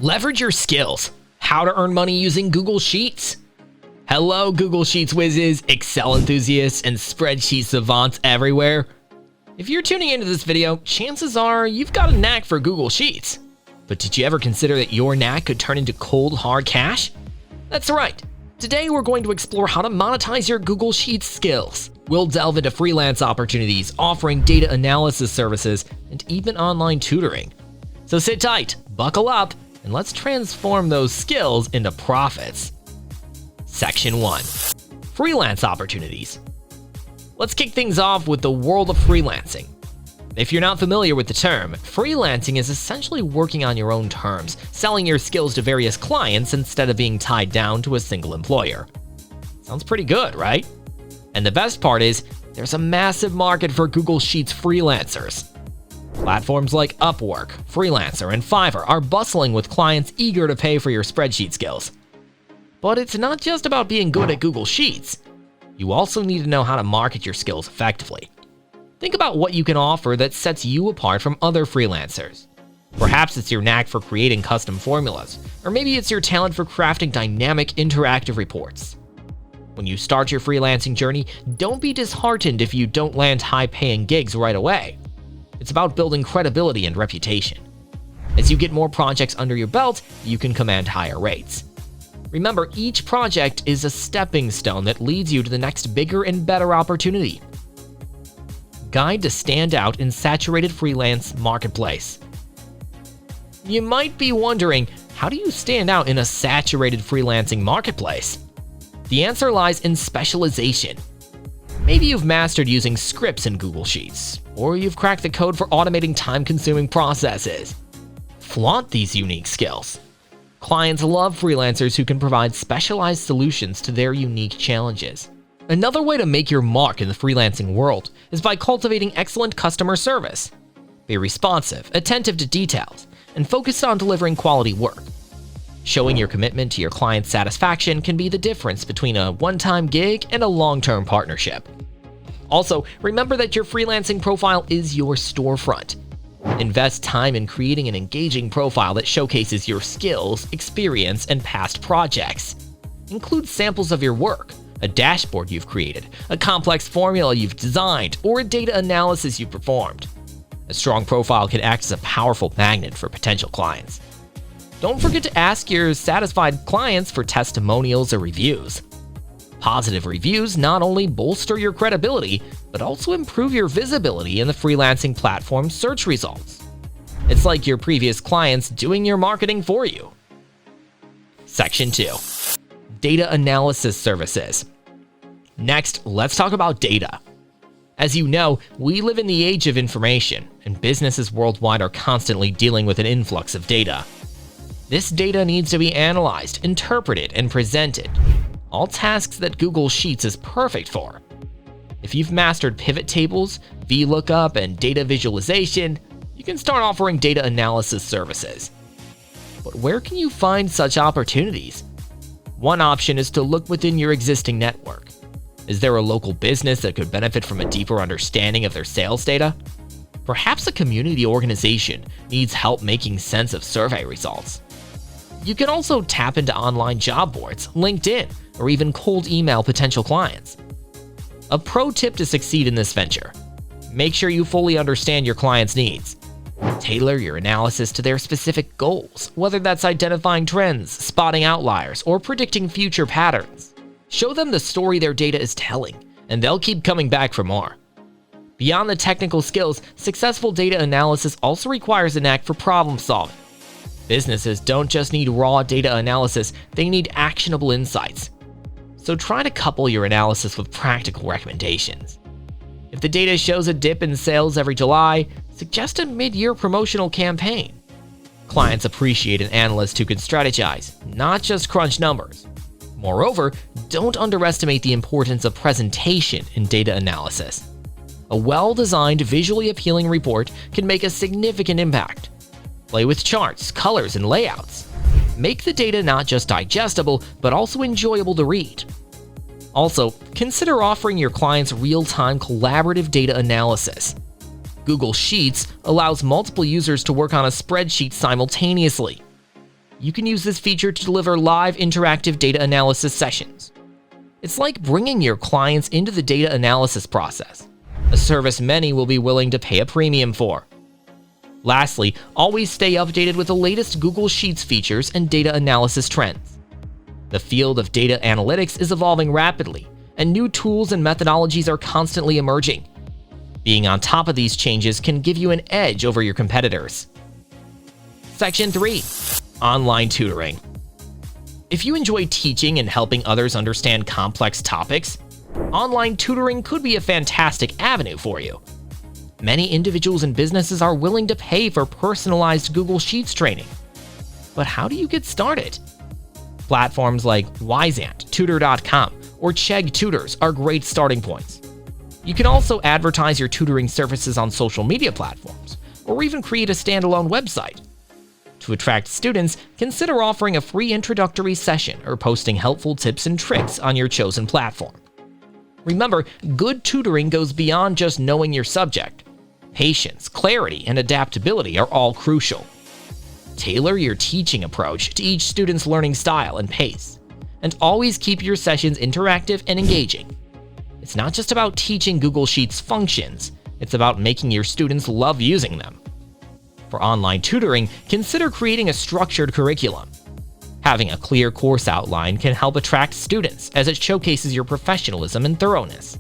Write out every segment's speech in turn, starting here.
Leverage your skills. How to earn money using Google Sheets. Hello, Google Sheets whizzes, Excel enthusiasts, and spreadsheet savants everywhere. If you're tuning into this video, chances are you've got a knack for Google Sheets. But did you ever consider that your knack could turn into cold, hard cash? That's right. Today we're going to explore how to monetize your Google Sheets skills. We'll delve into freelance opportunities, offering data analysis services, and even online tutoring. So sit tight, buckle up, and let's transform those skills into profits. Section 1. Freelance opportunities. Let's kick things off with the world of freelancing. If you're not familiar with the term, freelancing is essentially working on your own terms, selling your skills to various clients instead of being tied down to a single employer. Sounds pretty good, right? And the best part is, there's a massive market for Google Sheets freelancers. Platforms like Upwork, Freelancer, and Fiverr are bustling with clients eager to pay for your spreadsheet skills. But it's not just about being good at Google Sheets. You also need to know how to market your skills effectively. Think about what you can offer that sets you apart from other freelancers. Perhaps it's your knack for creating custom formulas, or maybe it's your talent for crafting dynamic interactive reports. When you start your freelancing journey, don't be disheartened if you don't land high-paying gigs right away. It's about building credibility and reputation. As you get more projects under your belt, you can command higher rates. Remember, each project is a stepping stone that leads you to the next bigger and better opportunity. Guide to stand out in saturated freelance marketplace. You might be wondering, how do you stand out in a saturated freelancing marketplace? The answer lies in specialization. Maybe you've mastered using scripts in Google Sheets, or you've cracked the code for automating time-consuming processes. Flaunt these unique skills. Clients love freelancers who can provide specialized solutions to their unique challenges. Another way to make your mark in the freelancing world is by cultivating excellent customer service. Be responsive, attentive to details, and focused on delivering quality work. Showing your commitment to your client's satisfaction can be the difference between a one-time gig and a long-term partnership. Also, remember that your freelancing profile is your storefront. Invest time in creating an engaging profile that showcases your skills, experience, and past projects. Include samples of your work, a dashboard you've created, a complex formula you've designed, or a data analysis you've performed. A strong profile can act as a powerful magnet for potential clients. Don't forget to ask your satisfied clients for testimonials or reviews. Positive reviews not only bolster your credibility, but also improve your visibility in the freelancing platform search results. It's like your previous clients doing your marketing for you. Section 2. Data analysis services. Next, let's talk about data. As you know, we live in the age of information, and businesses worldwide are constantly dealing with an influx of data. This data needs to be analyzed, interpreted, and presented. All tasks that Google Sheets is perfect for. If you've mastered pivot tables, VLOOKUP, and data visualization, you can start offering data analysis services. But where can you find such opportunities? One option is to look within your existing network. Is there a local business that could benefit from a deeper understanding of their sales data? Perhaps a community organization needs help making sense of survey results. You can also tap into online job boards, LinkedIn, or even cold email potential clients. A pro tip to succeed in this venture: make sure you fully understand your client's needs. Tailor your analysis to their specific goals, whether that's identifying trends, spotting outliers, or predicting future patterns. Show them the story their data is telling, and they'll keep coming back for more. Beyond the technical skills, successful data analysis also requires a knack for problem solving. Businesses don't just need raw data analysis, they need actionable insights. So try to couple your analysis with practical recommendations. If the data shows a dip in sales every July, suggest a mid-year promotional campaign. Clients appreciate an analyst who can strategize, not just crunch numbers. Moreover, don't underestimate the importance of presentation in data analysis. A well-designed, visually appealing report can make a significant impact. Play with charts, colors, and layouts. Make the data not just digestible, but also enjoyable to read. Also, consider offering your clients real-time collaborative data analysis. Google Sheets allows multiple users to work on a spreadsheet simultaneously. You can use this feature to deliver live interactive data analysis sessions. It's like bringing your clients into the data analysis process, a service many will be willing to pay a premium for. Lastly, always stay updated with the latest Google Sheets features and data analysis trends. The field of data analytics is evolving rapidly, and new tools and methodologies are constantly emerging. Being on top of these changes can give you an edge over your competitors. Section 3. Online tutoring. If you enjoy teaching and helping others understand complex topics, online tutoring could be a fantastic avenue for you. Many individuals and businesses are willing to pay for personalized Google Sheets training. But how do you get started? Platforms like Wyzant, Tutor.com, or Chegg Tutors are great starting points. You can also advertise your tutoring services on social media platforms, or even create a standalone website. To attract students, consider offering a free introductory session or posting helpful tips and tricks on your chosen platform. Remember, good tutoring goes beyond just knowing your subject. Patience, clarity, and adaptability are all crucial. Tailor your teaching approach to each student's learning style and pace, and always keep your sessions interactive and engaging. It's not just about teaching Google Sheets functions, it's about making your students love using them. For online tutoring, consider creating a structured curriculum. Having a clear course outline can help attract students as it showcases your professionalism and thoroughness.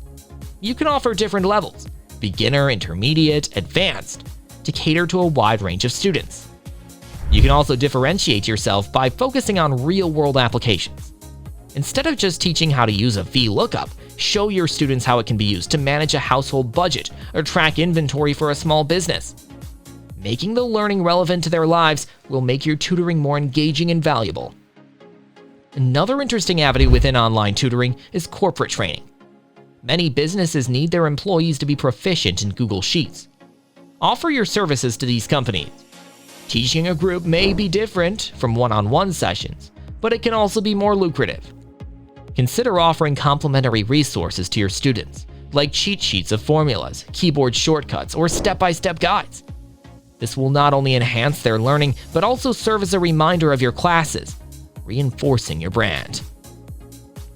You can offer different levels, beginner, intermediate, advanced, to cater to a wide range of students. You can also differentiate yourself by focusing on real-world applications. Instead of just teaching how to use a VLOOKUP, show your students how it can be used to manage a household budget or track inventory for a small business. Making the learning relevant to their lives will make your tutoring more engaging and valuable. Another interesting avenue within online tutoring is corporate training. Many businesses need their employees to be proficient in Google Sheets. Offer your services to these companies. Teaching a group may be different from one-on-one sessions, but it can also be more lucrative. Consider offering complimentary resources to your students, like cheat sheets of formulas, keyboard shortcuts, or step-by-step guides. This will not only enhance their learning, but also serve as a reminder of your classes, reinforcing your brand.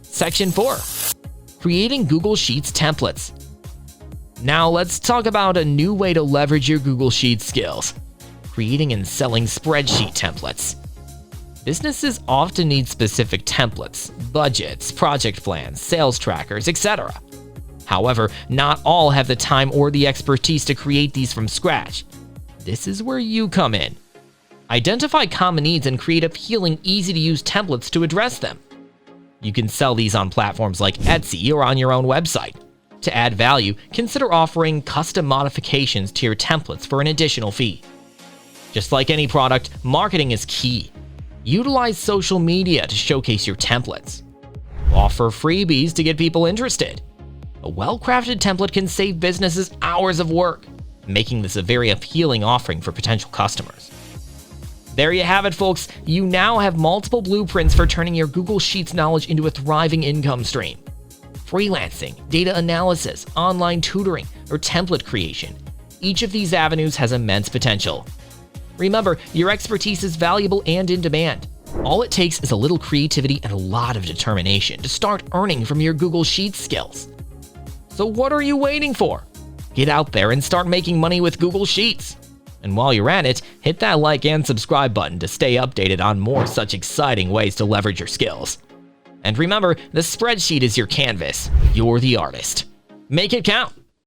Section 4. Creating Google Sheets templates. Now let's talk about a new way to leverage your Google Sheets skills: creating and selling spreadsheet templates. Businesses often need specific templates, budgets, project plans, sales trackers, etc. However, not all have the time or the expertise to create these from scratch. This is where you come in. Identify common needs and create appealing, easy-to-use templates to address them. You can sell these on platforms like Etsy or on your own website. To add value, consider offering custom modifications to your templates for an additional fee. Just like any product, marketing is key. Utilize social media to showcase your templates. Offer freebies to get people interested. A well-crafted template can save businesses hours of work, making this a very appealing offering for potential customers. There you have it, folks. You now have multiple blueprints for turning your Google Sheets knowledge into a thriving income stream. Freelancing, data analysis, online tutoring, or template creation. Each of these avenues has immense potential. Remember, your expertise is valuable and in demand. All it takes is a little creativity and a lot of determination to start earning from your Google Sheets skills. So what are you waiting for? Get out there and start making money with Google Sheets. And while you're at it, hit that like and subscribe button to stay updated on more such exciting ways to leverage your skills. And remember, the spreadsheet is your canvas. You're the artist. Make it count.